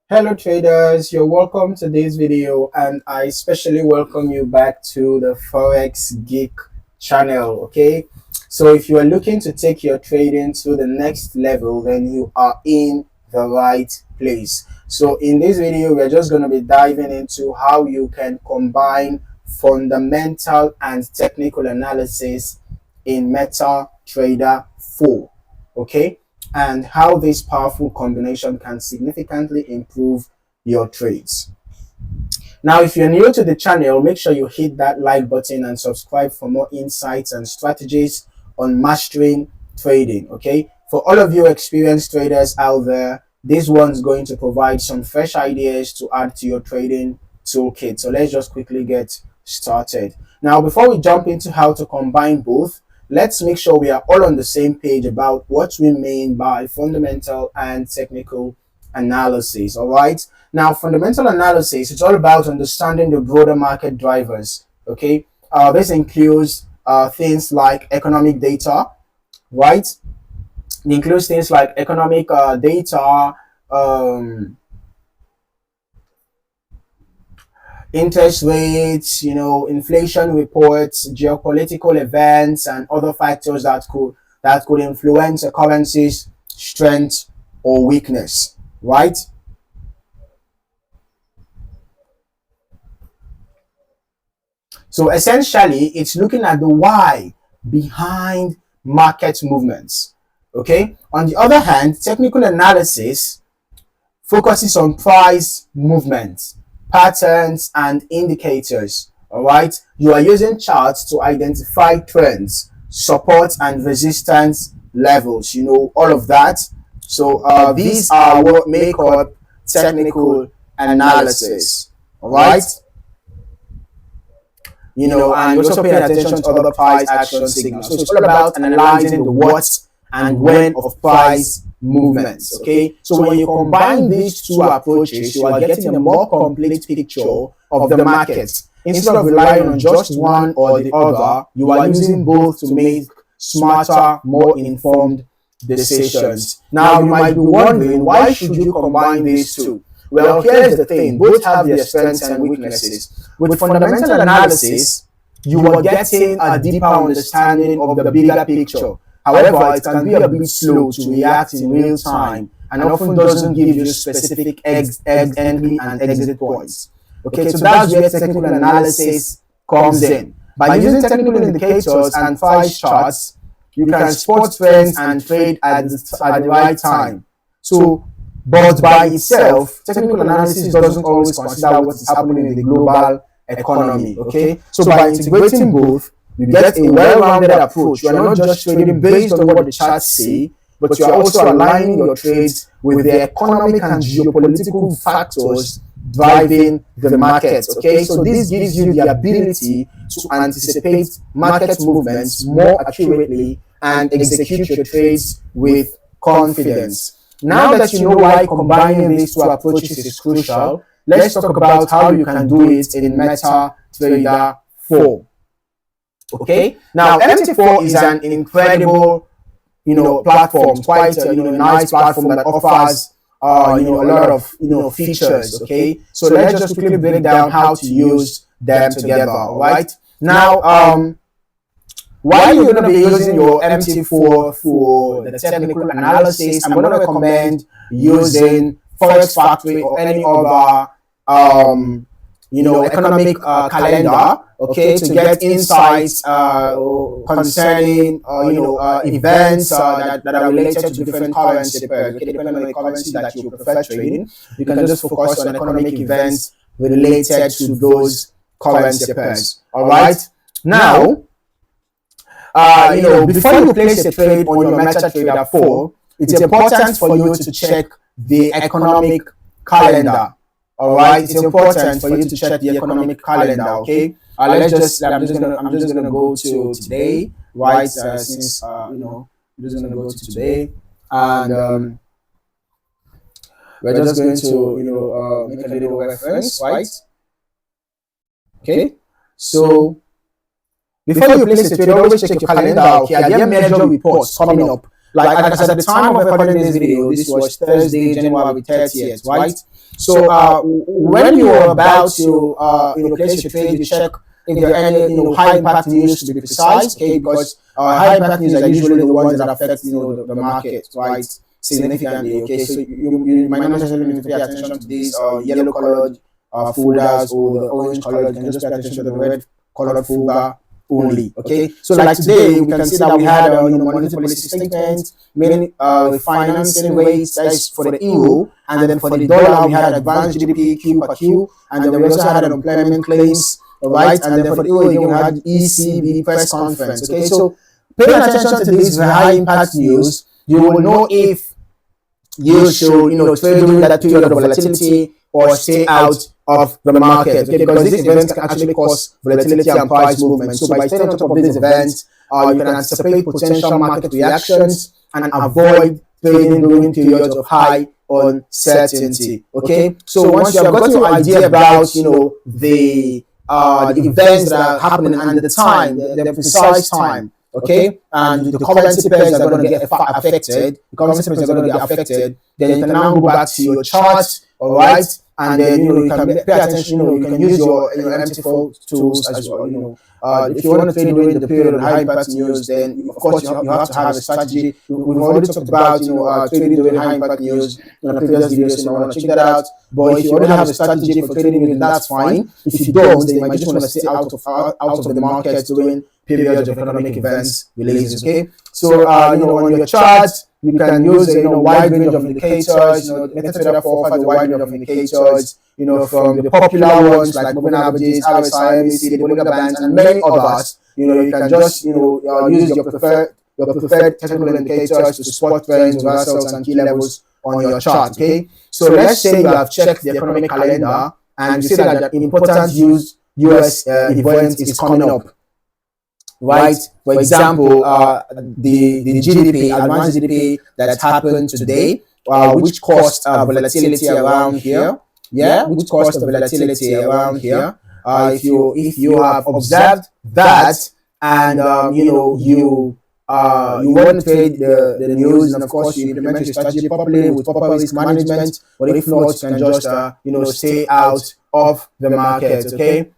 Hello traders, you're welcome to this video and I especially welcome you back to the Forex Geek channel. Okay, so if you are looking to take your trading to the next level, then you are in the right place. So in this video, we're just going to be diving into how you can combine fundamental and technical analysis in MetaTrader 4. Okay, and how this powerful combination can significantly improve your trades. Now, if you're new to the channel, make sure you hit that like button and subscribe for more insights and strategies on mastering trading. Okay, for all of you experienced traders out there, this one's going to provide some fresh ideas to add to your trading toolkit. So let's just quickly get started. Now, before we jump into how to combine both, let's make sure we are all on the same page about what we mean by fundamental and technical analysis. All right, now fundamental analysis, it's all about understanding the broader market drivers. Okay, this includes things like economic data, right? It includes things like economic data, interest rates, inflation reports, geopolitical events, and other factors that could influence a currency's strength or weakness, right? So essentially, it's looking at the why behind market movements. Okay. On the other hand, technical analysis focuses on price movements, patterns, and indicators. All right. You are using charts to identify trends, support and resistance levels, all of that. So these are what make up technical analysis. All right. And you're also paying attention to other price action signals. So it's all about analyzing the what and when of price movements. Okay, so when you combine these two approaches, you are getting a more complete picture of the market. Instead of relying on just one or the other, you are using both to make smarter, more informed decisions. Now, you might be wondering, why should you combine these two? Well, here's the thing. Both have their strengths and weaknesses. With fundamental analysis, you are getting a deeper understanding of the bigger picture. However, it can be a bit slow to react in real time and often doesn't give you specific entry and exit points. Okay, so that's where technical analysis comes in. By using technical indicators and price charts, you can spot trends and trade at the right time. So, but by itself, technical analysis doesn't always consider what is happening in the global economy. Okay, so by integrating both, you get a well-rounded approach. You are not just trading based on what the charts say, but you are also aligning your trades with the economic and geopolitical factors driving the market. Okay, so this gives you the ability to anticipate market movements more accurately and execute your trades with confidence. Now that you know why combining these two approaches is crucial, let's talk about how you can do it in MetaTrader 4. Okay, now MT4 is an incredible, platform, quite a nice platform that offers a lot of features. Okay, so let's just quickly break down how to use them together. All right, now while you're going to be using your MT4 for the technical analysis, I'm going to recommend using Forex Factory or any other economic calendar, okay, to get insights concerning events that are related to different currency pairs. Okay, depending on the currency that you prefer trading, you can just focus on economic events related to those currency pairs. All right, now before you place a trade on your MetaTrader 4, it's important for you to check the economic calendar. All right, it's important for you to check the economic calendar. Okay, I'm just gonna go to today, right? Since I'm just gonna go to today, and we're just going to make a little reference, right? Okay, so before you place a trade, always check your calendar. Okay, are there major reports coming up? like I said, at the time of recording this video, this was Thursday, January 30th, right? So when you're about to place your trade, you check if there are any high impact news, to be precise, okay? Because high impact news are usually the ones that affect the market, right, significantly, okay? So you might not necessarily need to pay attention to these yellow colored folders or the orange colored. You can just pay attention to the red colored folder only, okay? So like today, we can see that we had monetary policy statement, meaning financing rates, that's for the euro, and then for the dollar, we had advanced GDP Q per Q, and then we also had unemployment claims, right? And then for the euro, we had ECB press conference, okay? So paying attention to these high impact news, you will know if you should trade during that period of volatility or stay out of the market, okay? Because these events can actually cause volatility and price movement. So by staying on top of these events, you can anticipate potential market reactions and avoid trading during periods of high uncertainty, okay? So once you have got your idea about the events that are happening and the time, the precise time, okay, and the currency pairs are going to get affected, then you can now go back to your chart, all right, and then you can pay attention. You can use your MT4 tools as well. If you want to trade during the period of high impact news, then of course you have to have a strategy. We've already talked about trading during high impact news in a previous video, so you want to check that out. But if you already have a strategy for trading, then that's fine. If you don't, then you might just want to stay out of the market during periods of economic events releases, okay? So on your chart, you can use a wide range of indicators. MetaTrader 4 offers a wide range of indicators, from the popular ones like moving averages, RSI, MACD, the Bollinger Bands, and many others. You can just use your preferred technical indicators to spot trends, reversals, and key levels on your chart, okay? So let's say you have checked the economic calendar and you see that an important US event is coming up, right? For example, the GDP, advanced GDP that happened today, which caused volatility around here. Which caused volatility around here. If you have observed that, and you want to trade the news, and of course you implement your strategy properly with proper risk management, but if not, you can just stay out of the market, okay?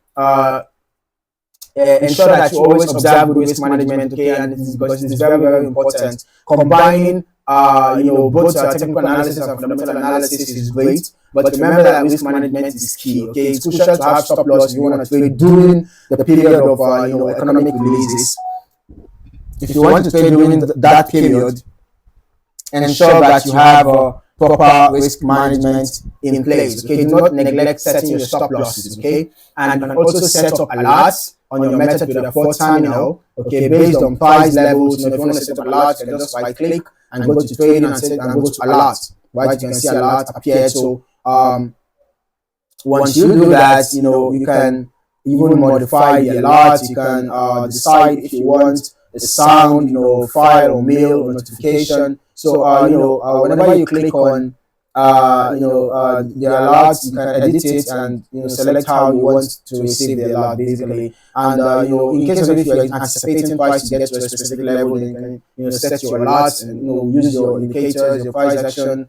Ensure that you always observe good risk management, okay? And because it is very, very important. Combining both technical analysis and fundamental analysis is great, but remember that risk management is key, okay? It's crucial to have stop loss if you want to trade during the period of economic releases. If you want to trade during that period, ensure that you have proper risk management in place, okay? Do not neglect setting your stop losses, okay? And you can also set up alerts on your MetaTrader 4 terminal, okay, based on price levels. If you want to set up alerts, you can just right click and go to trading and go to alert, right? You can see alert appear. So once you do that, you can even modify the alert. You can decide if you want a sound, file or mail or notification. So whenever you click on the alerts, you can edit it and select how you want to receive the alert, basically. And in case of if you're anticipating price to get to a specific level, then you can set your alerts and use your indicators, your price action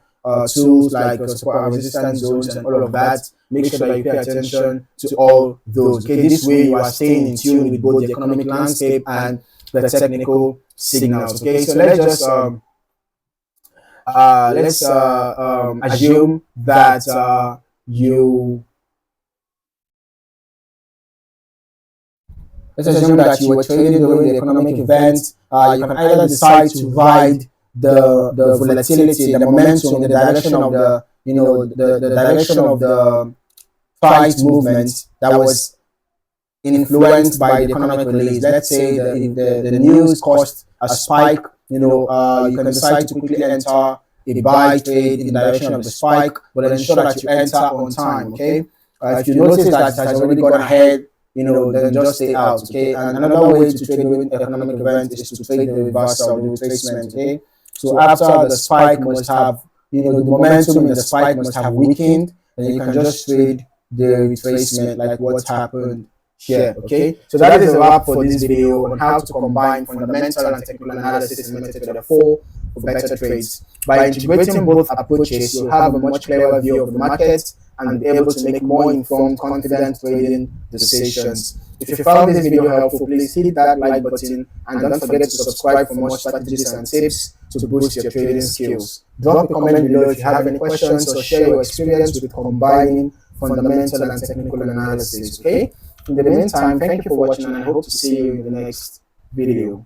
tools like support and resistance zones and all of that. Make sure that you pay attention to all those. Okay, this way you are staying in tune with both the economic landscape and the technical signals. Okay, so let's just assume that you were trading during the economic event. You can either decide to ride the volatility, the momentum in the direction of the direction of the price movement that was influenced by the economic release. Let's say the news caused a spike. You can decide to quickly enter a buy trade in the direction of the spike, but ensure that you enter on time, okay? If you notice that it has already gone ahead, then just stay out, okay? And another way to trade during economic events is to trade the reversal, the retracement, okay? So after the spike must have, the momentum in the spike must have weakened, and you can just trade the retracement like what happened here, okay? So that is a wrap for this video on how to combine fundamental and technical analysis in MetaTrader 4 for better trades. By integrating both approaches, you'll have a much clearer view of the market and be able to make more informed, confident trading decisions. If you found this video helpful, please hit that like button and don't forget to subscribe for more strategies and tips to boost your trading skills. Drop a comment below if you have any questions or share your experience with combining fundamental and technical analysis. Okay? In the meantime, thank you for watching and I hope to see you in the next video.